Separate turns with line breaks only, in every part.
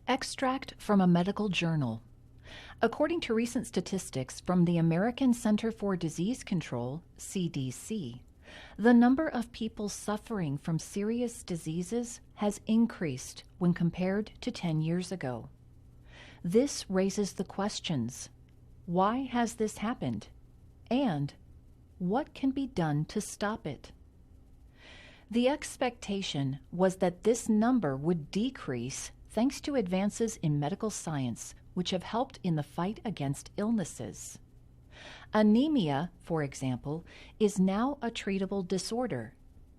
Extract from a medical journal. According to recent statistics from the American Center for Disease Control, CDC, the number of people suffering from serious diseases has increased when compared to 10 years ago. This raises the questions: why has this happened? And what can be done to stop it? The expectation was that this number would decrease thanks to advances in medical science, which have helped in the fight against illnesses. Anemia, for example, is now a treatable disorder,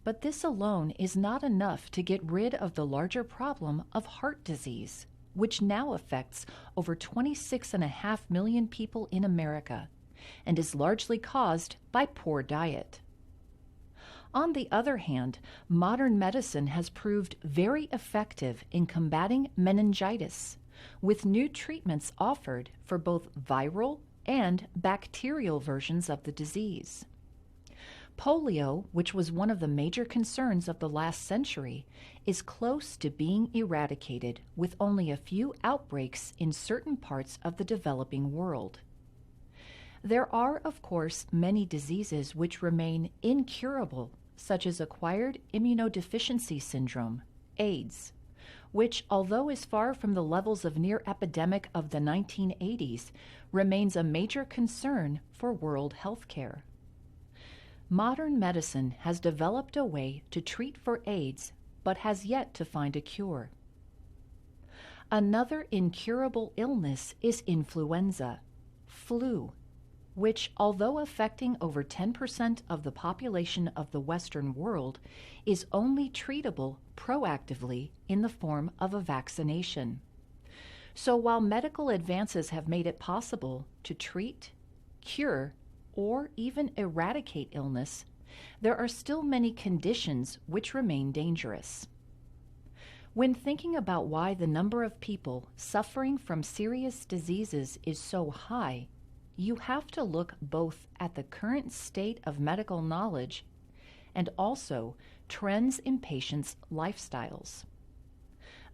but this alone is not enough to get rid of the larger problem of heart disease, which now affects over 26.5 million people in America and is largely caused by poor diet. On the other hand, modern medicine has proved very effective in combating meningitis, with new treatments offered for both viral and bacterial versions of the disease. Polio, which was one of the major concerns of the last century, is close to being eradicated with only a few outbreaks in certain parts of the developing world. There are, of course, many diseases which remain incurable, such as acquired immunodeficiency syndrome, AIDS, which, although is far from the levels of near epidemic of the 1980s, remains a major concern for world healthcare. Modern medicine has developed a way to treat for AIDS, but has yet to find a cure. Another incurable illness is influenza, flu, which, although affecting over 10% of the population of the Western world, is only treatable proactively in the form of a vaccination. So while medical advances have made it possible to treat, cure, or even eradicate illness, there are still many conditions which remain dangerous. When thinking about why the number of people suffering from serious diseases is so high, you have to look both at the current state of medical knowledge and also trends in patients' lifestyles.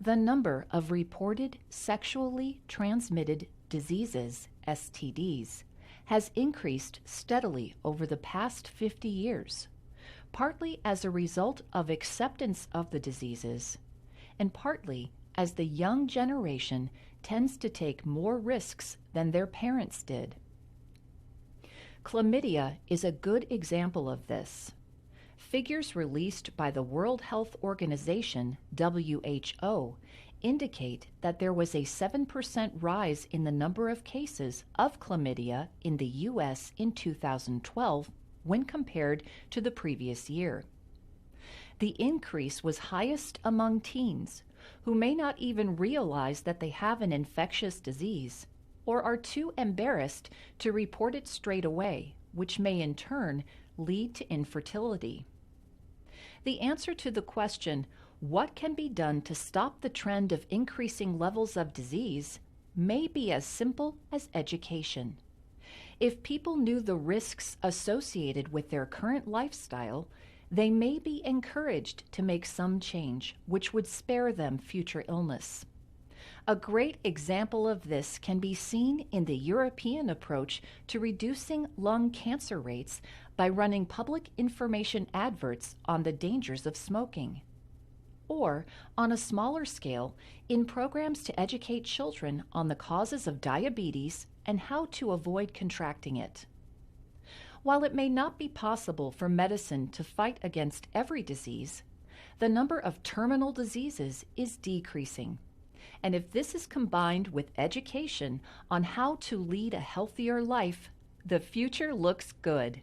The number of reported sexually transmitted diseases, STDs, has increased steadily over the past 50 years, partly as a result of acceptance of the diseases, and partly as the young generation tends to take more risks than their parents did. Chlamydia is a good example of this. Figures released by the World Health Organization, WHO, indicate that there was a 7% rise in the number of cases of chlamydia in the U.S. in 2012 when compared to the previous year. The increase was highest among teens, who may not even realize that they have an infectious disease, or are too embarrassed to report it straight away, which may in turn lead to infertility. The answer to the question, what can be done to stop the trend of increasing levels of disease, may be as simple as education. If people knew the risks associated with their current lifestyle, they may be encouraged to make some change which would spare them future illness. A great example of this can be seen in the European approach to reducing lung cancer rates by running public information adverts on the dangers of smoking. Or, on a smaller scale, in programs to educate children on the causes of diabetes and how to avoid contracting it. While it may not be possible for medicine to fight against every disease, the number of terminal diseases is decreasing. And if this is combined with education on how to lead a healthier life, the future looks good.